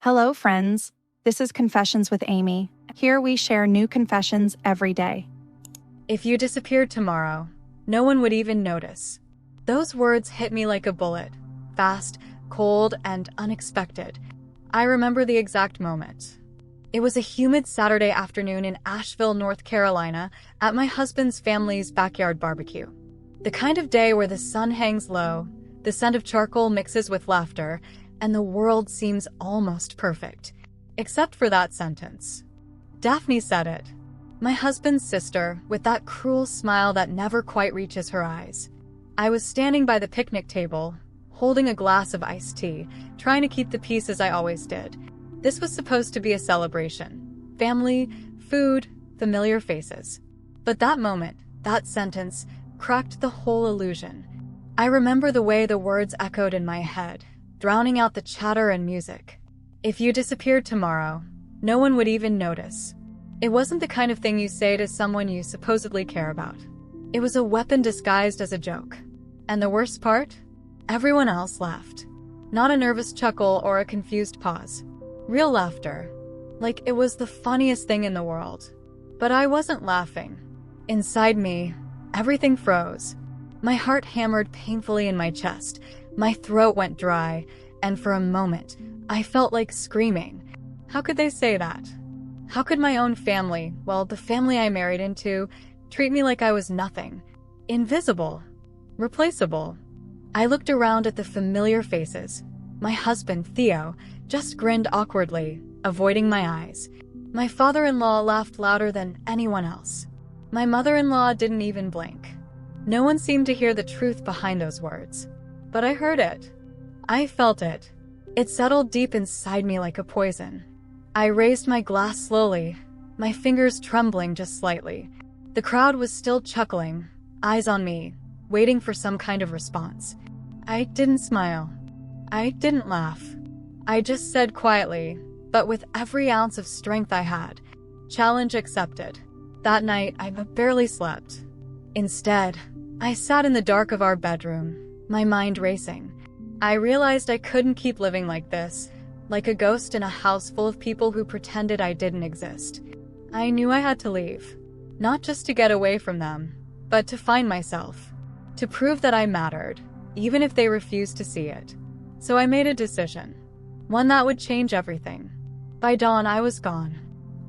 Hello, friends. This is Confessions with Amy. Here we share new confessions every day. If you disappeared tomorrow, no one would even notice. Those words hit me like a bullet. Fast, cold, and unexpected. I remember the exact moment. It was a humid Saturday afternoon in Asheville, North Carolina, at my husband's family's backyard barbecue. The kind of day where the sun hangs low, the scent of charcoal mixes with laughter, and the world seems almost perfect. Except for that sentence. Daphne said it. My husband's sister, with that cruel smile that never quite reaches her eyes. I was standing by the picnic table, holding a glass of iced tea, trying to keep the peace as I always did. This was supposed to be a celebration. Family, food, familiar faces. But that moment, that sentence, cracked the whole illusion. I remember the way the words echoed in my head, drowning out the chatter and music. If you disappeared tomorrow, no one would even notice. It wasn't the kind of thing you say to someone you supposedly care about. It was a weapon disguised as a joke. And the worst part? Everyone else laughed. Not a nervous chuckle or a confused pause. Real laughter. Like it was the funniest thing in the world. But I wasn't laughing. Inside me, everything froze. My heart hammered painfully in my chest. My throat went dry, and for a moment, I felt like screaming. How could they say that? How could my own family, well, the family I married into, treat me like I was nothing? Invisible. Replaceable. I looked around at the familiar faces. My husband, Theo, just grinned awkwardly, avoiding my eyes. My father-in-law laughed louder than anyone else. My mother-in-law didn't even blink. No one seemed to hear the truth behind those words. But I heard it. I felt it. It settled deep inside me like a poison. I raised my glass slowly, my fingers trembling just slightly. The crowd was still chuckling, eyes on me, waiting for some kind of response. I didn't smile. I didn't laugh. I just said quietly, but with every ounce of strength I had, challenge accepted. That night, I barely slept. Instead, I sat in the dark of our bedroom, my mind racing. I realized I couldn't keep living like this, like a ghost in a house full of people who pretended I didn't exist. I knew I had to leave, not just to get away from them, but to find myself, to prove that I mattered, even if they refused to see it. So I made a decision, one that would change everything. By dawn, I was gone.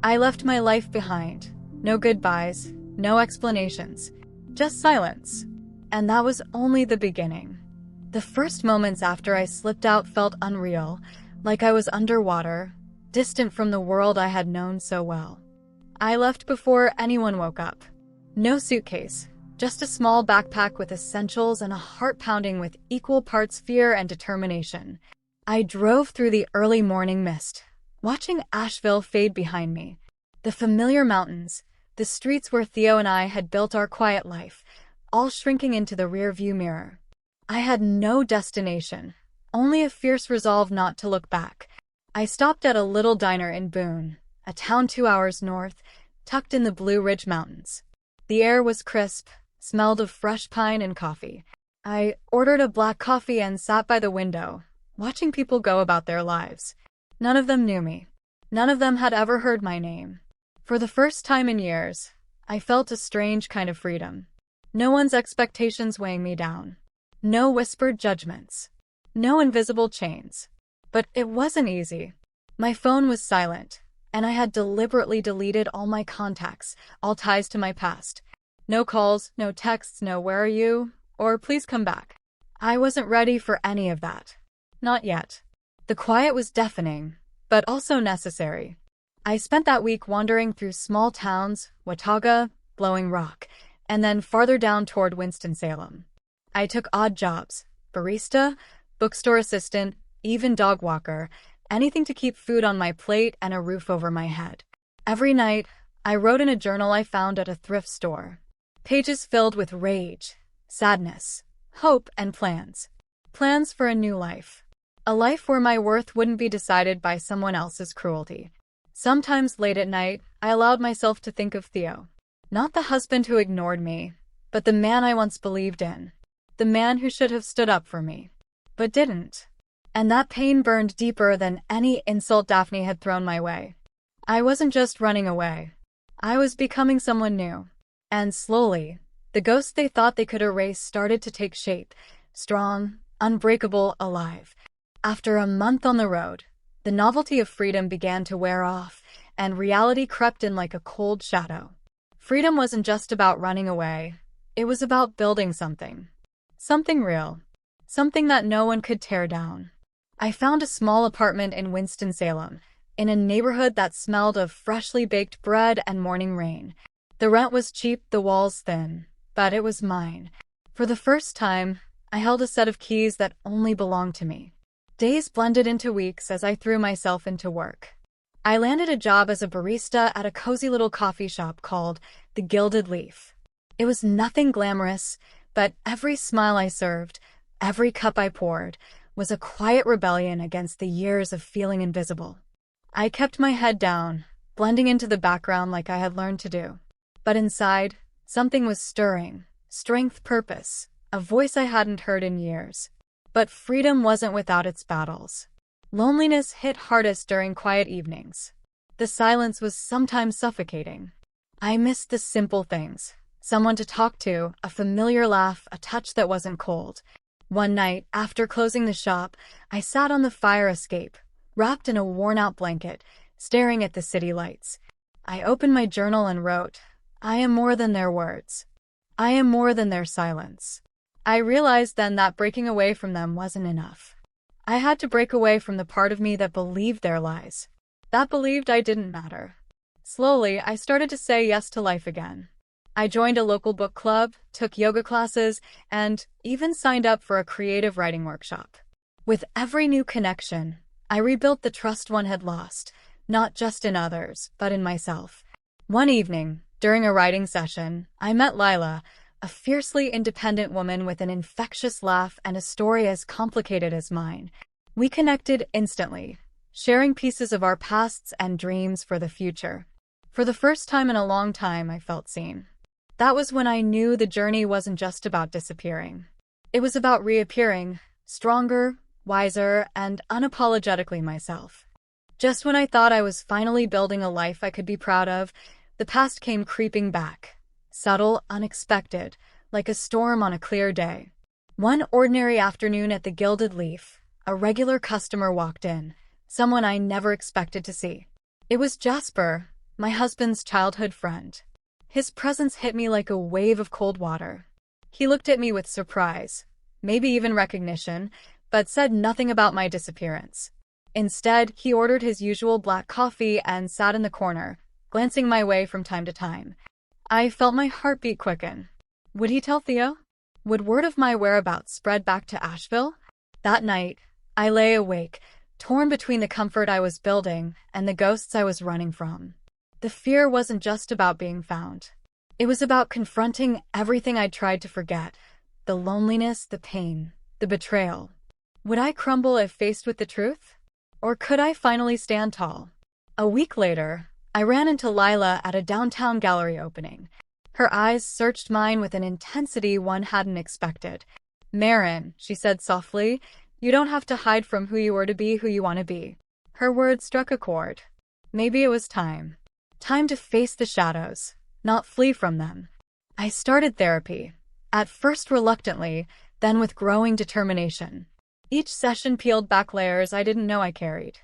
I left my life behind. No goodbyes, no explanations, just silence. And that was only the beginning. The first moments after I slipped out felt unreal, like I was underwater, distant from the world I had known so well. I left before anyone woke up. No suitcase, just a small backpack with essentials and a heart pounding with equal parts fear and determination. I drove through the early morning mist, watching Asheville fade behind me. The familiar mountains, the streets where Theo and I had built our quiet life, all shrinking into the rearview mirror. I had no destination, only a fierce resolve not to look back. I stopped at a little diner in Boone, a town 2 hours north, tucked in the Blue Ridge Mountains. The air was crisp, smelled of fresh pine and coffee. I ordered a black coffee and sat by the window, watching people go about their lives. None of them knew me. None of them had ever heard my name. For the first time in years, I felt a strange kind of freedom. No one's expectations weighing me down. No whispered judgments. No invisible chains. But it wasn't easy. My phone was silent, and I had deliberately deleted all my contacts, all ties to my past. No calls, no texts, no "where are you?" or "please come back." I wasn't ready for any of that. Not yet. The quiet was deafening, but also necessary. I spent that week wandering through small towns, Watauga, Blowing Rock, and then farther down toward Winston-Salem. I took odd jobs, barista, bookstore assistant, even dog walker, anything to keep food on my plate and a roof over my head. Every night, I wrote in a journal I found at a thrift store. Pages filled with rage, sadness, hope, and plans. Plans for a new life. A life where my worth wouldn't be decided by someone else's cruelty. Sometimes late at night, I allowed myself to think of Theo. Not the husband who ignored me, but the man I once believed in. The man who should have stood up for me, but didn't. And that pain burned deeper than any insult Daphne had thrown my way. I wasn't just running away. I was becoming someone new. And slowly, the ghost they thought they could erase started to take shape, strong, unbreakable, alive. After a month on the road, the novelty of freedom began to wear off, and reality crept in like a cold shadow. Freedom wasn't just about running away. It was about building something. Something real. Something that no one could tear down. I found a small apartment in Winston-Salem, in a neighborhood that smelled of freshly baked bread and morning rain. The rent was cheap, the walls thin, but it was mine. For the first time, I held a set of keys that only belonged to me. Days blended into weeks as I threw myself into work. I landed a job as a barista at a cozy little coffee shop called the Gilded Leaf. It was nothing glamorous, but every smile I served, every cup I poured, was a quiet rebellion against the years of feeling invisible. I kept my head down, blending into the background like I had learned to do. But inside, something was stirring. Strength, purpose, a voice I hadn't heard in years. But freedom wasn't without its battles. Loneliness hit hardest during quiet evenings. The silence was sometimes suffocating. I missed the simple things. Someone to talk to, a familiar laugh, a touch that wasn't cold. One night, after closing the shop, I sat on the fire escape, wrapped in a worn-out blanket, staring at the city lights. I opened my journal and wrote, "I am more than their words. I am more than their silence." I realized then that breaking away from them wasn't enough. I had to break away from the part of me that believed their lies, that believed I didn't matter. Slowly, I started to say yes to life again. I joined a local book club, took yoga classes, and even signed up for a creative writing workshop. With every new connection, I rebuilt the trust one had lost, not just in others, but in myself. One evening, during a writing session, I met Lila, a fiercely independent woman with an infectious laugh and a story as complicated as mine. We connected instantly, sharing pieces of our pasts and dreams for the future. For the first time in a long time, I felt seen. That was when I knew the journey wasn't just about disappearing. It was about reappearing, stronger, wiser, and unapologetically myself. Just when I thought I was finally building a life I could be proud of, the past came creeping back. Subtle, unexpected, like a storm on a clear day. One ordinary afternoon at the Gilded Leaf, a regular customer walked in, someone I never expected to see. It was Jasper, my husband's childhood friend. His presence hit me like a wave of cold water. He looked at me with surprise, maybe even recognition, but said nothing about my disappearance. Instead, he ordered his usual black coffee and sat in the corner, glancing my way from time to time. I felt my heartbeat quicken. Would he tell Theo? Would word of my whereabouts spread back to Asheville? That night, I lay awake, torn between the comfort I was building and the ghosts I was running from. The fear wasn't just about being found. It was about confronting everything I'd tried to forget. The loneliness, the pain, the betrayal. Would I crumble if faced with the truth? Or could I finally stand tall? A week later, I ran into Lila at a downtown gallery opening. Her eyes searched mine with an intensity one hadn't expected. "Marin," she said softly, "you don't have to hide from who you were to be who you want to be." Her words struck a chord. Maybe it was time. Time to face the shadows, not flee from them. I started therapy, at first reluctantly, then with growing determination. Each session peeled back layers I didn't know I carried.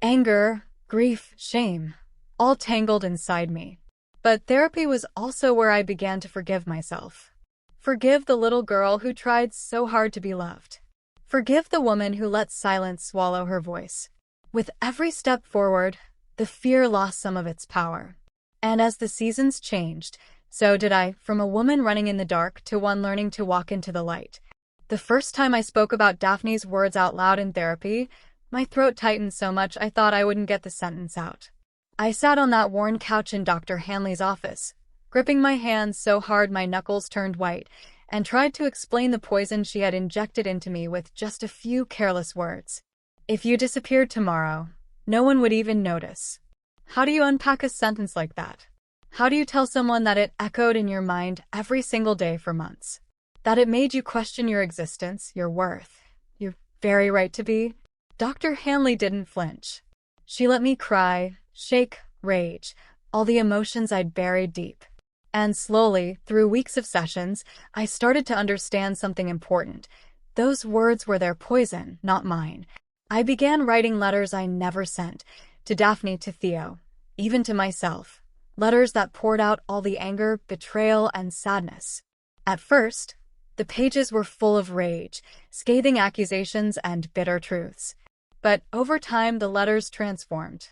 Anger, grief, shame, all tangled inside me. But therapy was also where I began to forgive myself. Forgive the little girl who tried so hard to be loved. Forgive the woman who let silence swallow her voice. With every step forward, the fear lost some of its power. And as the seasons changed, so did I, from a woman running in the dark to one learning to walk into the light. The first time I spoke about Daphne's words out loud in therapy, my throat tightened so much I thought I wouldn't get the sentence out. I sat on that worn couch in Dr. Hanley's office, gripping my hands so hard my knuckles turned white, and tried to explain the poison she had injected into me with just a few careless words. If you disappeared tomorrow, no one would even notice. How do you unpack a sentence like that? How do you tell someone that it echoed in your mind every single day for months? That it made you question your existence, your worth, your very right to be? Dr. Hanley didn't flinch. She let me cry, shake, rage, all the emotions I'd buried deep. And slowly, through weeks of sessions, I started to understand something important. Those words were their poison, not mine. I began writing letters I never sent, to Daphne, to Theo, even to myself. Letters that poured out all the anger, betrayal, and sadness. At first, the pages were full of rage, scathing accusations, and bitter truths. But over time, the letters transformed.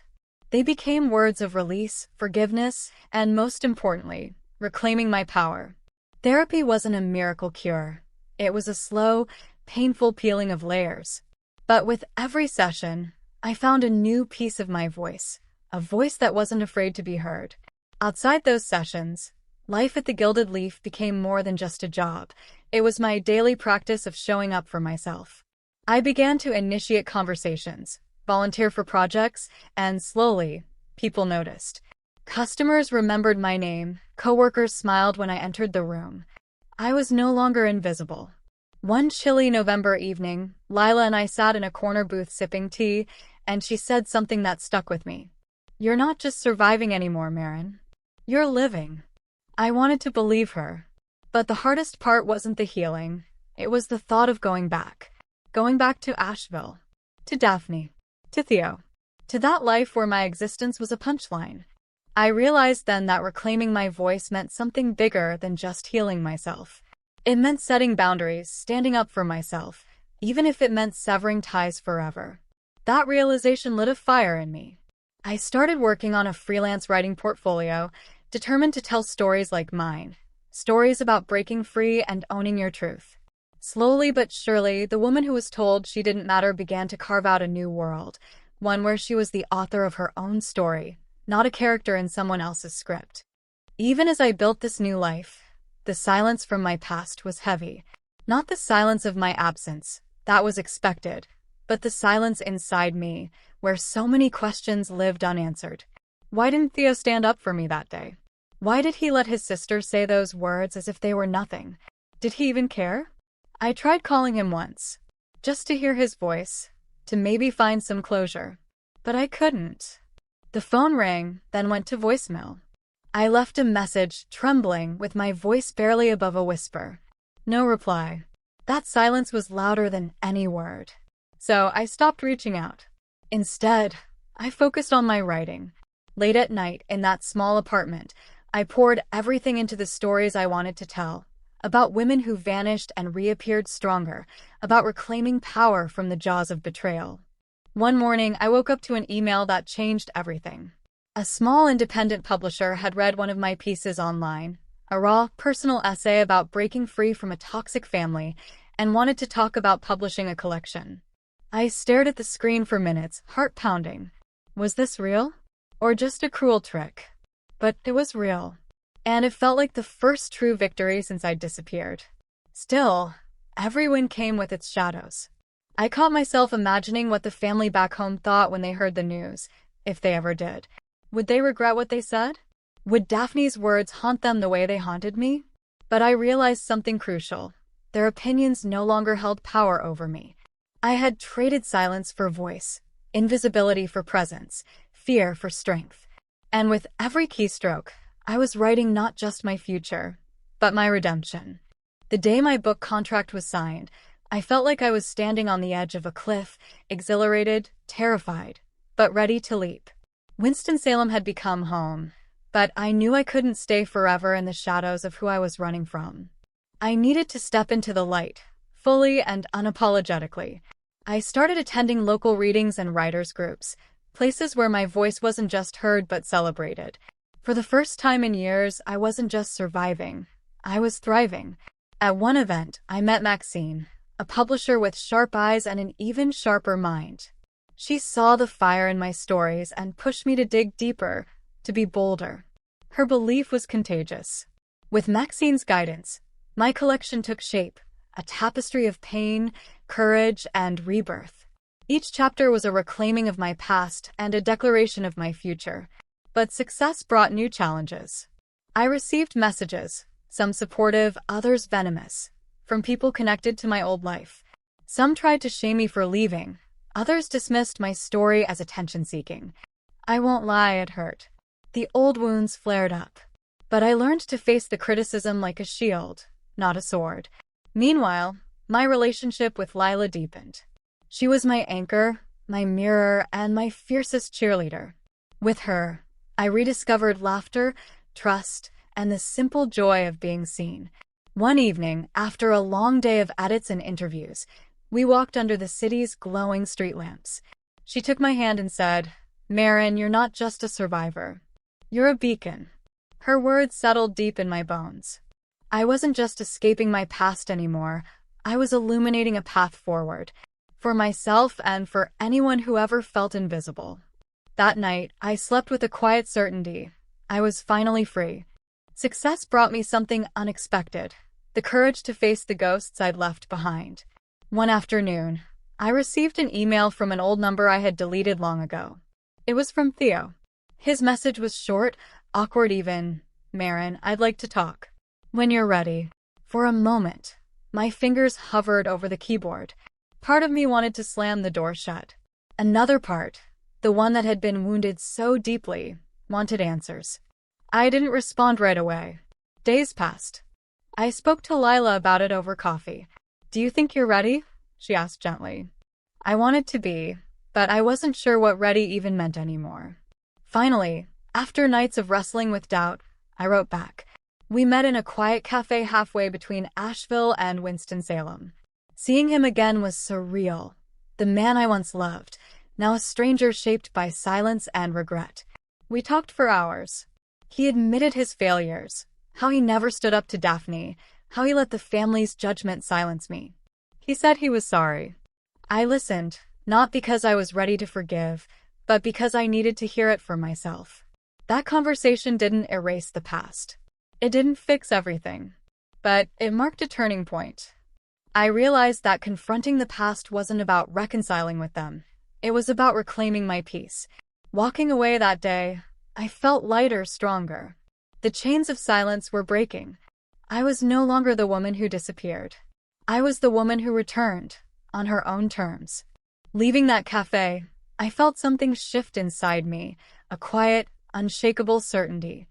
They became words of release, forgiveness, and most importantly, reclaiming my power. Therapy wasn't a miracle cure. It was a slow, painful peeling of layers. But with every session, I found a new piece of my voice, a voice that wasn't afraid to be heard. Outside those sessions, life at the Gilded Leaf became more than just a job. It was my daily practice of showing up for myself. I began to initiate conversations, volunteer for projects, and slowly, people noticed. Customers remembered my name, coworkers smiled when I entered the room. I was no longer invisible. One chilly November evening, Lila and I sat in a corner booth sipping tea, and she said something that stuck with me. "You're not just surviving anymore, Marin. You're living." I wanted to believe her. But the hardest part wasn't the healing. It was the thought of going back. Going back to Asheville. To Daphne. To Theo. To that life where my existence was a punchline. I realized then that reclaiming my voice meant something bigger than just healing myself. It meant setting boundaries, standing up for myself, even if it meant severing ties forever. That realization lit a fire in me. I started working on a freelance writing portfolio, determined to tell stories like mine. Stories about breaking free and owning your truth. Slowly but surely, the woman who was told she didn't matter began to carve out a new world, one where she was the author of her own story, not a character in someone else's script. Even as I built this new life, the silence from my past was heavy. Not the silence of my absence, that was expected, but the silence inside me, where so many questions lived unanswered. Why didn't Theo stand up for me that day? Why did he let his sister say those words as if they were nothing? Did he even care? I tried calling him once, just to hear his voice, to maybe find some closure. But I couldn't. The phone rang, then went to voicemail. I left a message, trembling, with my voice barely above a whisper. No reply. That silence was louder than any word. So I stopped reaching out. Instead, I focused on my writing. Late at night, in that small apartment, I poured everything into the stories I wanted to tell. About women who vanished and reappeared stronger, about reclaiming power from the jaws of betrayal. One morning, I woke up to an email that changed everything. A small independent publisher had read one of my pieces online, a raw, personal essay about breaking free from a toxic family, and wanted to talk about publishing a collection. I stared at the screen for minutes, heart pounding. Was this real? Or just a cruel trick? But it was real. And it felt like the first true victory since I'd disappeared. Still, every win came with its shadows. I caught myself imagining what the family back home thought when they heard the news, if they ever did. Would they regret what they said? Would Daphne's words haunt them the way they haunted me? But I realized something crucial. Their opinions no longer held power over me. I had traded silence for voice, invisibility for presence, fear for strength. And with every keystroke, I was writing not just my future, but my redemption. The day my book contract was signed, I felt like I was standing on the edge of a cliff, exhilarated, terrified, but ready to leap. Winston-Salem had become home, but I knew I couldn't stay forever in the shadows of who I was running from. I needed to step into the light, fully and unapologetically. I started attending local readings and writers' groups, places where my voice wasn't just heard but celebrated. For the first time in years, I wasn't just surviving, I was thriving. At one event, I met Maxine, a publisher with sharp eyes and an even sharper mind. She saw the fire in my stories and pushed me to dig deeper, to be bolder. Her belief was contagious. With Maxine's guidance, my collection took shape, a tapestry of pain, courage, and rebirth. Each chapter was a reclaiming of my past and a declaration of my future. But success brought new challenges. I received messages, some supportive, others venomous, from people connected to my old life. Some tried to shame me for leaving, Others dismissed my story as attention-seeking. I won't lie, it hurt. The old wounds flared up. But I learned to face the criticism like a shield, not a sword. Meanwhile, my relationship with Lila deepened. She was my anchor, my mirror, and my fiercest cheerleader. With her, I rediscovered laughter, trust, and the simple joy of being seen. One evening, after a long day of edits and interviews, we walked under the city's glowing street lamps. She took my hand and said, "Marin, you're not just a survivor. You're a beacon." Her words settled deep in my bones. I wasn't just escaping my past anymore. I was illuminating a path forward, for myself and for anyone who ever felt invisible. That night, I slept with a quiet certainty. I was finally free. Success brought me something unexpected, the courage to face the ghosts I'd left behind. One afternoon, I received an email from an old number I had deleted long ago. It was from Theo. His message was short, awkward even. "Marin, I'd like to talk. When you're ready." For a moment, my fingers hovered over the keyboard. Part of me wanted to slam the door shut. Another part, the one that had been wounded so deeply, wanted answers. I didn't respond right away. Days passed. I spoke to Lila about it over coffee. "Do you think you're ready?" she asked gently. I wanted to be, but I wasn't sure what ready even meant anymore. Finally, after nights of wrestling with doubt, I wrote back. We met in a quiet cafe halfway between Asheville and Winston-Salem. Seeing him again was surreal. The man I once loved, now a stranger shaped by silence and regret. We talked for hours. He admitted his failures, how he never stood up to Daphne, how he let the family's judgment silence me. He said he was sorry. I listened, not because I was ready to forgive, but because I needed to hear it for myself. That conversation didn't erase the past. It didn't fix everything, but it marked a turning point. I realized that confronting the past wasn't about reconciling with them. It was about reclaiming my peace. Walking away that day, I felt lighter, stronger. The chains of silence were breaking. I was no longer the woman who disappeared. I was the woman who returned, on her own terms. Leaving that cafe, I felt something shift inside me, a quiet, unshakable certainty.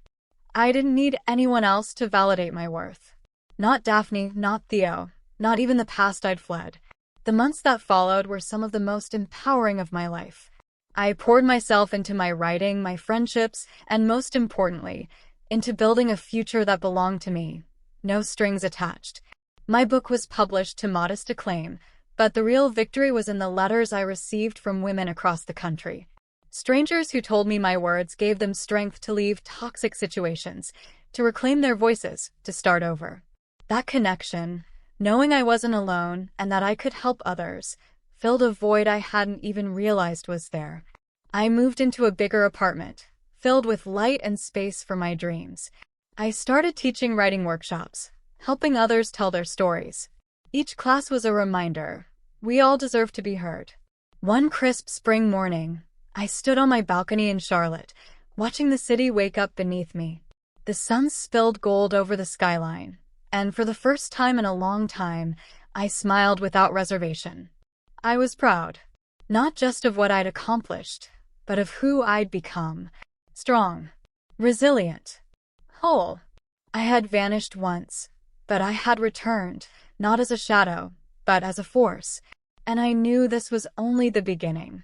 I didn't need anyone else to validate my worth. Not Daphne, not Theo, not even the past I'd fled. The months that followed were some of the most empowering of my life. I poured myself into my writing, my friendships, and most importantly, into building a future that belonged to me. No strings attached. My book was published to modest acclaim, but the real victory was in the letters I received from women across the country. Strangers who told me my words gave them strength to leave toxic situations, to reclaim their voices, to start over. That connection, knowing I wasn't alone and that I could help others, filled a void I hadn't even realized was there. I moved into a bigger apartment, filled with light and space for my dreams. I started teaching writing workshops, helping others tell their stories. Each class was a reminder. We all deserve to be heard. One crisp spring morning, I stood on my balcony in Charlotte, watching the city wake up beneath me. The sun spilled gold over the skyline, and for the first time in a long time, I smiled without reservation. I was proud, not just of what I'd accomplished, but of who I'd become. Strong, resilient, whole. I had vanished once, but I had returned, not as a shadow, but as a force, and I knew this was only the beginning.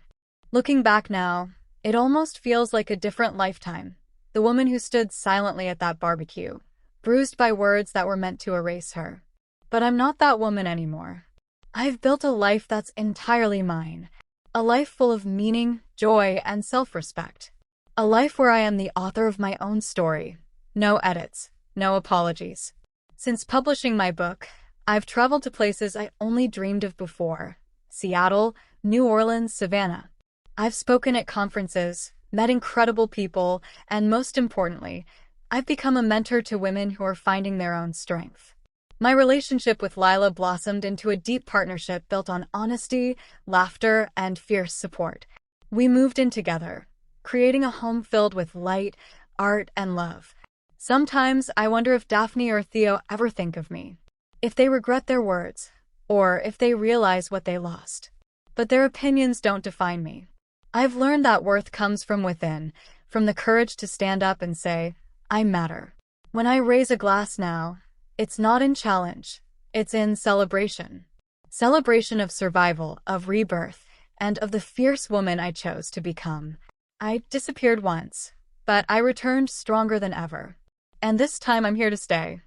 Looking back now, it almost feels like a different lifetime. The woman who stood silently at that barbecue, bruised by words that were meant to erase her. But I'm not that woman anymore. I've built a life that's entirely mine. A life full of meaning, joy, and self-respect. A life where I am the author of my own story. No edits, no apologies. Since publishing my book, I've traveled to places I only dreamed of before. Seattle, New Orleans, Savannah. I've spoken at conferences, met incredible people, and most importantly, I've become a mentor to women who are finding their own strength. My relationship with Lila blossomed into a deep partnership built on honesty, laughter, and fierce support. We moved in together, creating a home filled with light, art, and love. Sometimes I wonder if Daphne or Theo ever think of me, if they regret their words, or if they realize what they lost. but their opinions don't define me. I've learned that worth comes from within, from the courage to stand up and say, I matter. When I raise a glass now, it's not in challenge, it's in celebration. Celebration of survival, of rebirth, and of the fierce woman I chose to become. I disappeared once, but I returned stronger than ever. And this time I'm here to stay.